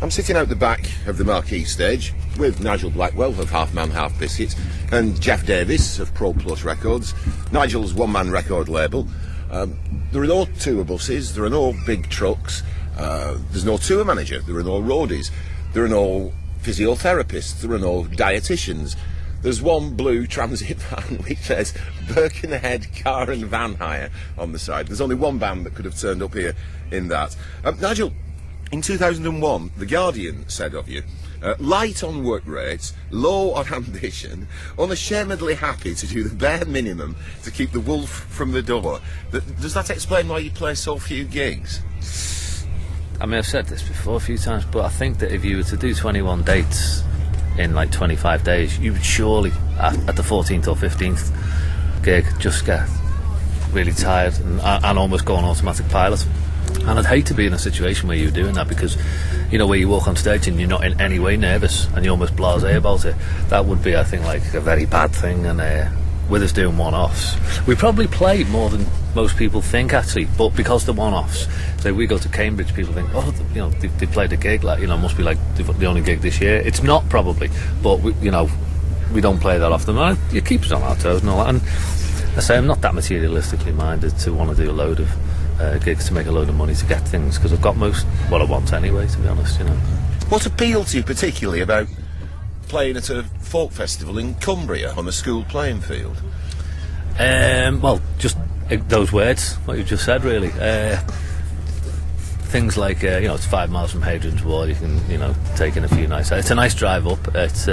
I'm sitting out the back of the Marquee stage with Nigel Blackwell of Half Man Half Biscuit and Jeff Davis of Pro Plus Records, Nigel's one-man record label. There are no tour buses, there are no big trucks, there's no tour manager, there are no roadies, there are no physiotherapists, there are no dietitians. There's one blue transit van which says Birkenhead Car and Van Hire on the side. There's only one band that could have turned up here in that. Nigel, in 2001, The Guardian said of you, light on work rates, low on ambition, unashamedly happy to do the bare minimum to keep the wolf from the door. Does that explain why you play so few gigs? I mean, I've said this before a few times, but I think that if you were to do 21 dates in like 25 days, you would surely, at the 14th or 15th gig, just get really tired and almost go on automatic pilot. And I'd hate to be in a situation where you're doing that, because, you know, where you walk on stage and you're not in any way nervous and you're almost blasé about it. That would be, I think, like a very bad thing. And with us doing one-offs, we probably play more than most people think, actually. But because the one-offs, say we go to Cambridge, people think, oh, you know, they played a gig, like, you know, must be like the only gig this year. It's not, probably, but we, you know, we don't play that often. And it keeps us on our toes and all that. And I say I'm not that materialistically minded to want to do a load of gigs to make a load of money to get things, because I've got most what I want anyway, to be honest, you know. What appealed to you particularly about playing at a folk festival in Cumbria on a school playing field? Well, just those words, what you just said, really. Things like, you know, it's 5 miles from Hadrian's Wall, you can, you know, take in a few nights. It's a nice drive up. It's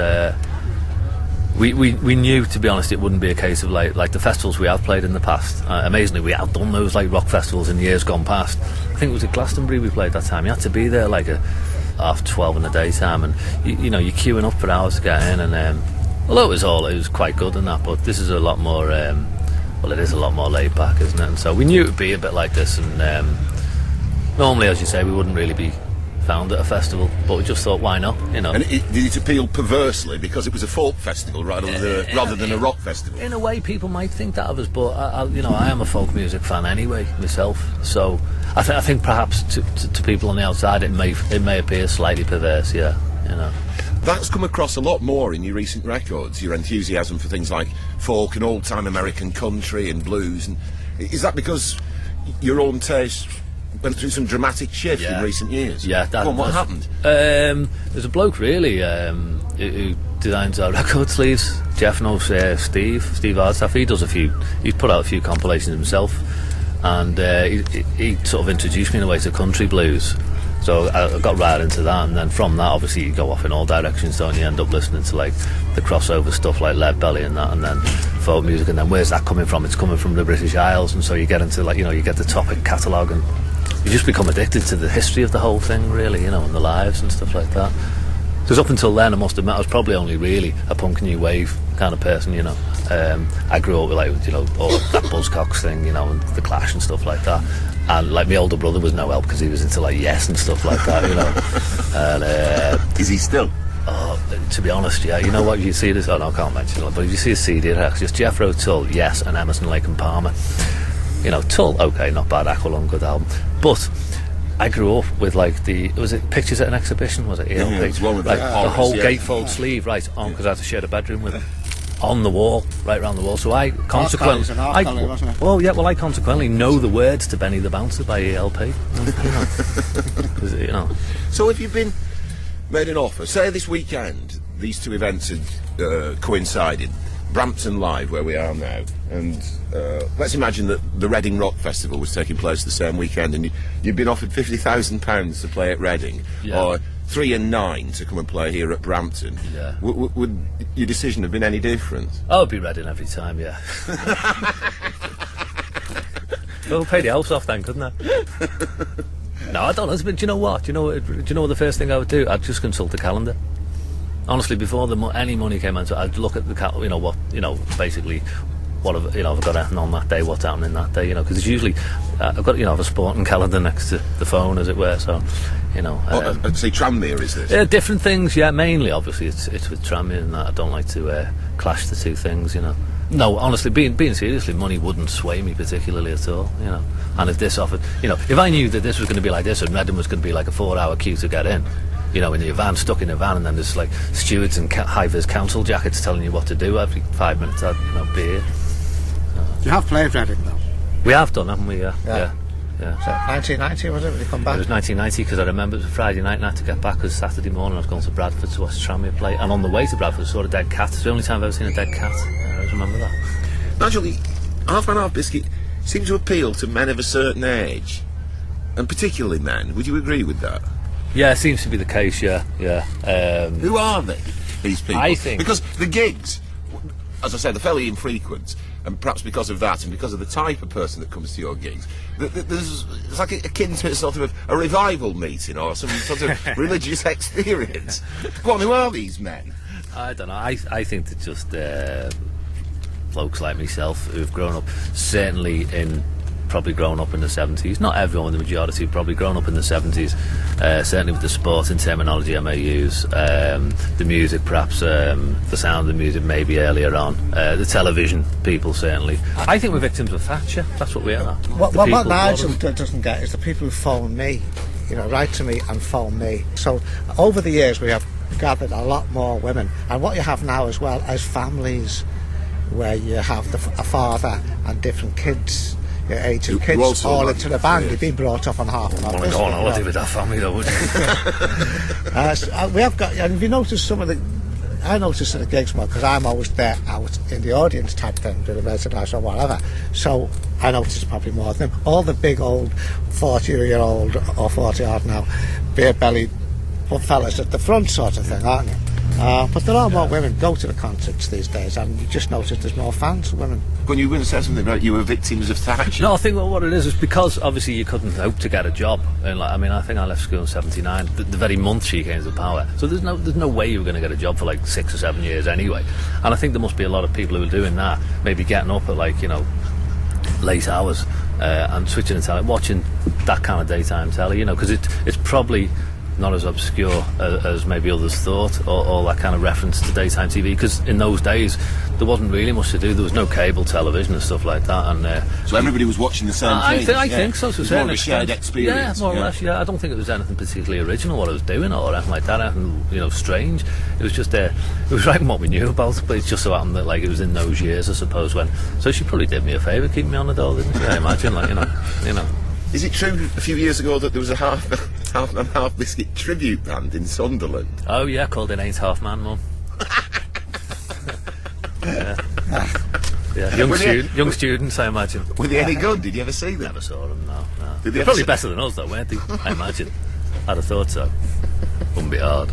we knew, to be honest, it wouldn't be a case of like the festivals we have played in the past. Amazingly, we outdone those like rock festivals in years gone past. I think it was at Glastonbury we played that time. You had to be there like a 12:30 in the daytime, and you know, you're queuing up for hours to get in. And although it was quite good and that, but this is a lot more. Well, it is a lot more laid back, isn't it? And so we knew it would be a bit like this. And normally, as you say, we wouldn't really be found at a festival, but we just thought, why not, you know. And did it appeal perversely because it was a folk festival rather than a rock festival? In a way, people might think that of us, but you know, I am a folk music fan anyway myself, so I think perhaps to people on the outside it may appear slightly perverse, yeah, you know. That's come across a lot more in your recent records, your enthusiasm for things like folk and old-time American country and blues. And is that because your own taste went through some dramatic shift in recent years? Yeah, what happened? There's a bloke really who designs our record sleeves. Jeff knows Steve Hardstaff. He's put out a few compilations himself, and he sort of introduced me in a way to country blues. So I got right into that, and then from that, obviously, you go off in all directions, don't you? End up listening to like the crossover stuff like Lead Belly and that, and then folk music. And then where's that coming from? It's coming from the British Isles, and so you get into, like, you know, you get the Topic catalogue, and you just become addicted to the history of the whole thing, really, you know, and the lives and stuff like that. Because up until then, I must admit, I was probably only really a punk new wave kind of person, you know. I grew up with, like, you know, all that Buzzcocks thing, you know, and the Clash and stuff like that. And like my older brother was no help because he was into like Yes and stuff like that, you know. And is he still? Oh, to be honest, yeah. You know what? You see this? Oh no, I can't mention it. But if you see a CD, it's just Jethro Tull, Yes, and Emerson, Lake and Palmer. You know, Tull, okay, not bad. Aqualung, good album. But I grew up with like was it Pictures at an Exhibition? Was it ELP? Yeah, it was one with like the whole gatefold sleeve, right on, because I had to share a bedroom with him. On the wall, right around the wall. So I consequently, I consequently know the words to Benny the Bouncer by ELP. You know. So if you've been made an offer, say this weekend, these two events had coincided, Brampton Live, where we are now, and let's imagine that the Reading Rock Festival was taking place the same weekend, and you've been offered £50,000 to play at Reading, or 3 and 9 to come and play here at Brampton. Yeah. Would your decision have been any different? I would be Reading every time, yeah. Well, pay the house off then, couldn't I? No, I don't know. But do you know what? Do you know what the first thing I would do? I'd just consult the calendar. Honestly, before any money came into it, I'd look at the you know what, you know, basically what have, you know, I've got anything on that day, what's happening that day, you know, because it's usually I've got, you know, I have a sporting calendar next to the phone, as it were, so, you know. I'd say Tranmere, is this? Different things, yeah, mainly, obviously, it's with Tranmere and that. I don't like to clash the two things, you know. No, honestly, being seriously, money wouldn't sway me particularly at all, you know. And if this offered, you know, if I knew that this was going to be like this and Reading was going to be like a 4-hour queue to get in, in your van, stuck in a van, and then there's like stewards and high-vis council jackets telling you what to do every 5 minutes. I'd beer. You have played Reading though. We have done, haven't we? Yeah. So 1990 was it when you come back? It was 1990 because I remember it was a Friday night and I had to get back because Saturday morning I was going to Bradford to watch Tranmere play, and on the way to Bradford I saw a dead cat. It's the only time I've ever seen a dead cat. I always remember that. Nigel, Half Man Half Biscuit seems to appeal to men of a certain age, and particularly men. Would you agree with that? Yeah, it seems to be the case. Yeah. Who are they, these people? I think because the gigs, as I said, they're fairly infrequent, and perhaps because of that, and because of the type of person that comes to your gigs, it's like akin to sort of a revival meeting or some sort of religious experience. Go on, who are these men? I don't know. I think they're just blokes like myself who've grown up, probably grown up in the 70s. Not everyone, the majority, have probably grown up in the 70s, certainly with the sport and terminology I may use, the music perhaps, the sound of the music maybe earlier on, the television people certainly. I think we're victims of Thatcher, that's what we are. What Nigel doesn't get is the people who phone me, write to me and phone me. So over the years we have gathered a lot more women, and what you have now as well as families where you have a father and different kids, age of kids all into the band. You've been brought up on Half Man Half Biscuit. Go on holiday with that family though, would you? So we have got, and if you notice I notice at the gigs more because I'm always there out in the audience type thing, doing the merchandise or whatever. So I notice probably more of them. All the big old 40-year-old or 40-odd now, beer-bellied fellas at the front sort of thing, aren't you? But there are more women go to the concerts these days, and you just notice there's more fans, women. When you were going to say something about you were victims of Thatcher. No, I think what it is because obviously you couldn't hope to get a job. And I think I left school in '79, the very month she came to power. So there's no way you were going to get a job for like 6 or 7 years anyway. And I think there must be a lot of people who are doing that, maybe getting up at late hours and switching the telly, watching that kind of daytime telly, because it's probably not as obscure as maybe others thought, or that kind of reference to daytime TV, because in those days there wasn't really much to do. There was no cable television and stuff like that, and so everybody was watching the same thing. I think so. To more of a shared experience. Yeah, more or less. Yeah, I don't think it was anything particularly original what I was doing or anything like that. Anything strange. It was just it was writing what we knew about it, but it just so happened that it was in those years, I suppose. So she probably did me a favour, keeping me on the dole, didn't she? I imagine, Is it true a few years ago that there was a Half Man Half Biscuit tribute band in Sunderland? Oh yeah, called It Ain't Half Man, Mum. Yeah. Young students, I imagine. Were they any good? Did you ever see them? Never saw them, no. Did They're probably better than us though, weren't they? I imagine. I'd have thought so. Wouldn't be hard.